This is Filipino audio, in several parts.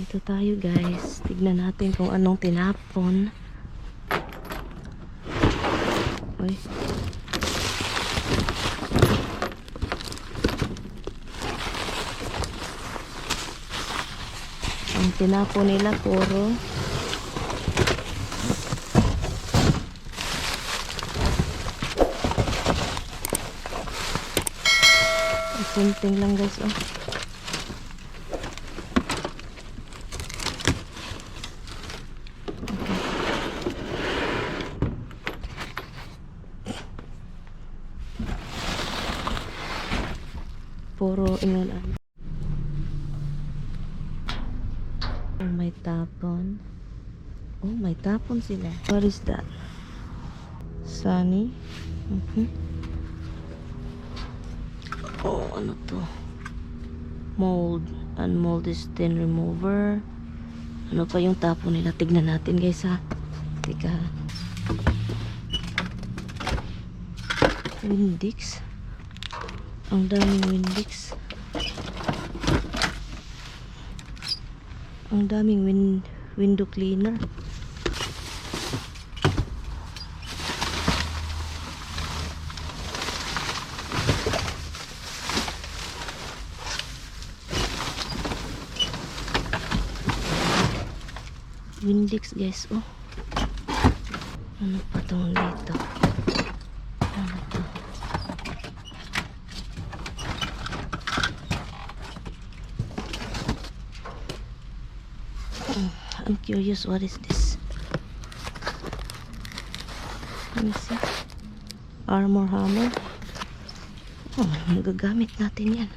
Dito tayo guys. Tignan natin kung anong tinapon. Uy. Ang tinapon nila puro simpleng lang guys, oh. Puro inulan. Oh, may tapon. Oh, may tapon sila. What is that? Sunny? Oh, ano to? Mold and mold stain remover. Ano pa yung tapon nila? Tignan natin guys, ha. Teka. Windex. Ang daming Windex. Ang daming window cleaner. Windex guys, oh. Ano pa tong dito? Ano to? I'm curious, what is this? Let me see. Armor hammer. Oh, magagamit natin yan.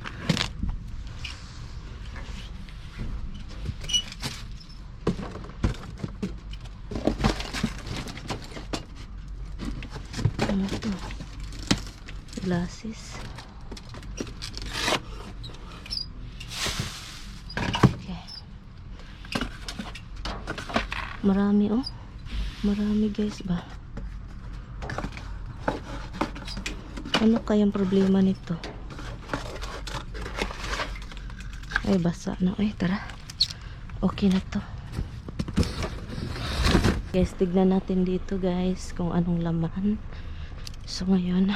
Ano to? Glasses. Okay. Marami, oh. Marami guys ba? Ano kayang problema nito? Ay, basa na. Ay, tara. Okay na to. Guys, tignan natin dito guys kung anong laman. So ngayon,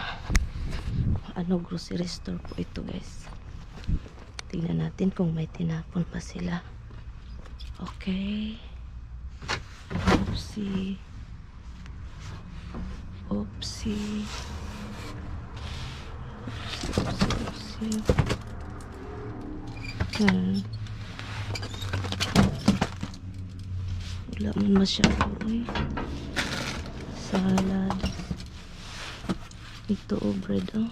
ano grocery store po ito guys. Tignan natin kung may tinapon pa sila. Okay. Oopsie. Oopsie. Oopsie. Wala man masyado, eh. Salad. Ito, oh, bread, oh.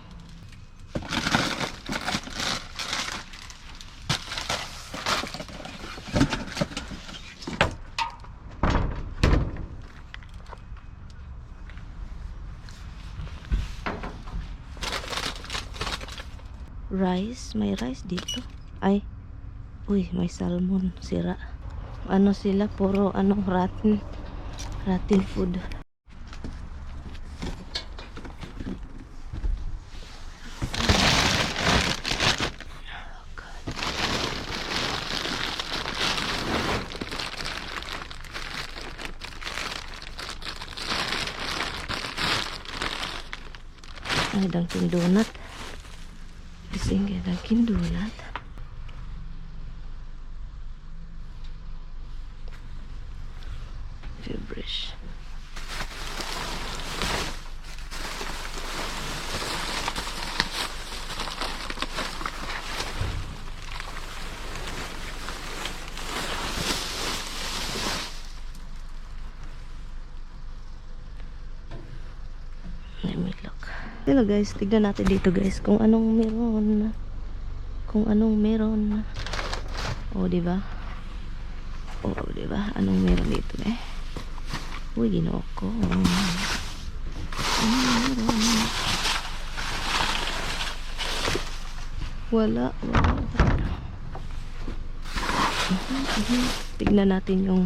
Rice, may rice dito. Ay, uy, may salmon, sira. Ano sila, puro ano, rotten food. Oh God. Ay, Dunkin Donut. Sige, Dunkin Donut. Feverish. Let me look. Hello guys, tignan natin dito guys kung anong meron. Kung anong meron. Oh, di ba? Oh, di ba? Anong meron dito eh? Uy, ginoo ko. Anong meron? Wala. Tignan natin yung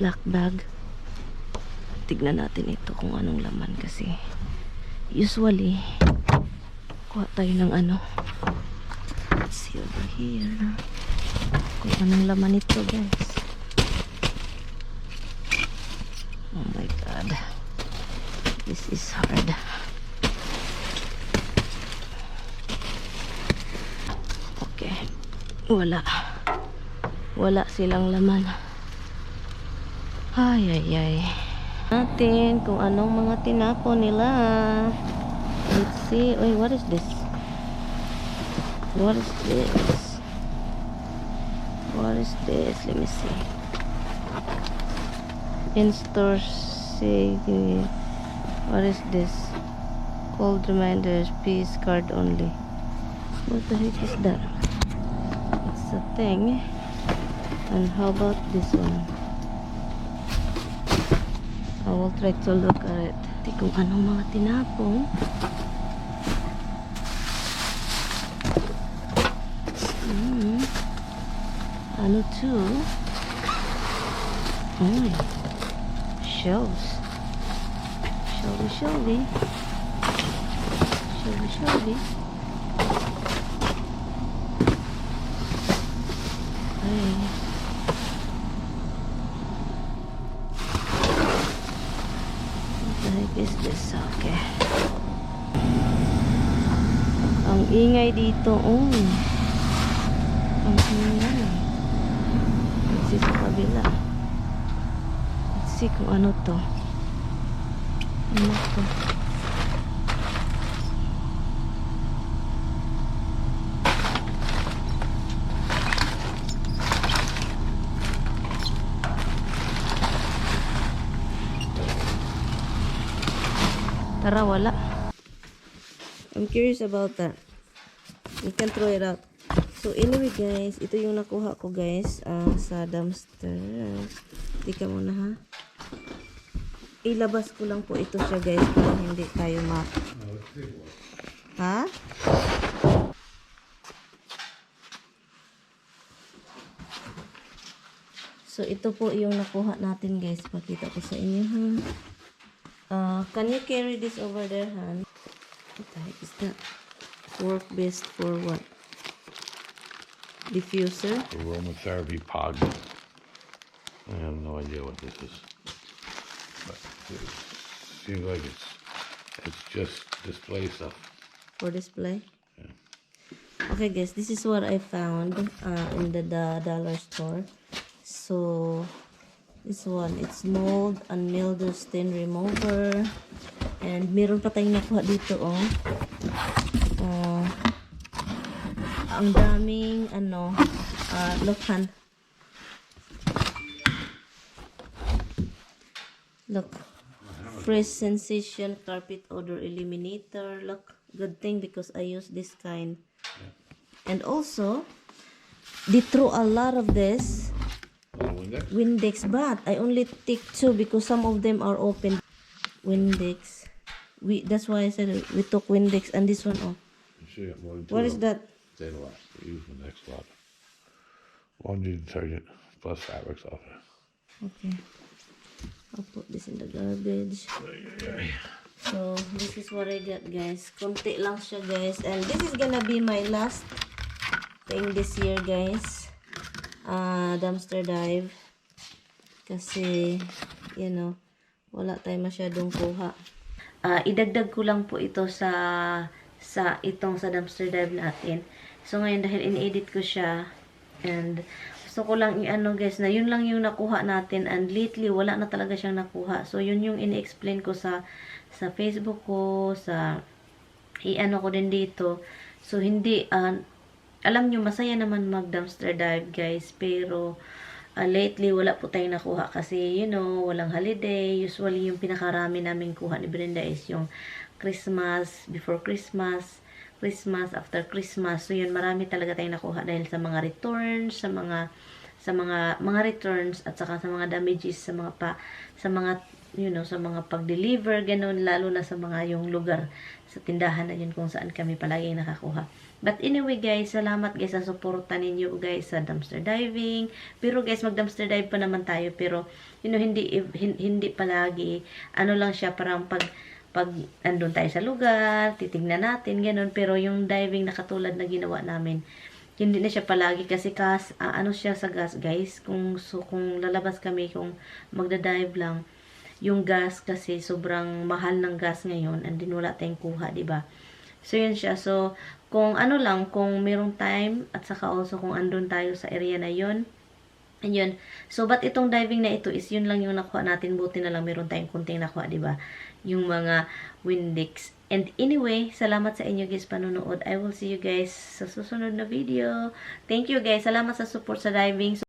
black bag. Tignan natin ito kung anong laman kasi usually kuha tayo ng ano. Let's see over here. kung anong laman nito guys. Oh my god, this is hard. Okay, wala silang laman. Ay ay ay, natin kung anong mga tinapon nila. Let's see. Wait, what is this? What is this? What is this? Let me see. In store say, what is this? Cold reminders, peace card only. What the heck is that? It's a thing. And how about this one? I will try to look at it. Di kung anong mga tinapon. Ano to? Oh, shelves. Shelby. Ay. What the heck is this? Okay. Ang ingay dito. Oh. Ang ingay. Let's see sa kabila. Let's see kung ano to. Ano to? Tara, wala. I'm curious about that. You can throw it out. So anyway guys, ito yung nakuha ko guys sa dumpster. Tika muna ha. Ilabas ko lang po ito siya guys para hindi tayo Ha? So ito po yung nakuha natin guys. Pakita ko sa inyo ha. Can you carry this over there, Han? What the heck is that? Work best for what? Diffuser? Aromatherapy pod. I have no idea what this is. But it seems like it's just display stuff. For display? Yeah. Okay guys, this is what I found in the dollar store. So this one, it's mold and mildew stain remover. And meron pa tayong nakuha dito ang daming look Han. Look. Fresh sensation carpet odor eliminator. Look, good thing because I use this kind. And also they throw a lot of this Windex, but I only take 2 because some of them are open. Windex. That's why I said we took Windex and this one. What is that? They last. They use the next lot. Laundry detergent plus fabric softener. Okay. I'll put this in the garbage. So this is what I got guys. Konti lang siya guys. And this is gonna be my last thing this year guys. Dumpster dive. Kasi, wala tayong masyadong kuha. Idagdag ko lang po ito sa dumpster dive natin. So ngayon dahil in-edit ko siya and gusto ko lang guys na yun lang yung nakuha natin and lately wala na talaga siyang nakuha. So yun yung ini-explain ko sa Facebook ko, ko din dito. So hindi alam nyo masaya naman mag dumpster dive guys, pero lately wala po tayong nakuha kasi walang holiday. Usually yung pinakarami namin kuha ni Brenda is yung Christmas, before Christmas, after Christmas. So yun, marami talaga tayong nakuha dahil sa mga returns, sa mga returns at saka sa mga damages sa mga pag-deliver, ganun, lalo na sa mga yung lugar sa tindahan na yun kung saan kami palagi nakakuha. But anyway guys, salamat guys sa suporta ninyo guys sa dumpster diving. Pero guys, mag-dumpster dive pa naman tayo, pero hindi palagi. Lang siya, parang pag andun tayo sa lugar, titignan natin, ganun. Pero yung diving na katulad na ginawa namin, Hindi na siya palagi kasi ano siya sa gas, guys. Kung lalabas kami, kung magda-dive lang, yung gas kasi sobrang mahal ng gas ngayon and din wala tayong kuha, 'di ba? So yun siya. So kung ano lang, kung merong time at saka also kung andun tayo sa area na yun, ayun. So, but itong diving na ito is yun lang yung nakuha natin. Buti na lang meron tayong kunting nakuha, di ba? Yung mga Windex. And anyway, salamat sa inyo guys panonood. I will see you guys sa susunod na video. Thank you guys. Salamat sa support sa diving.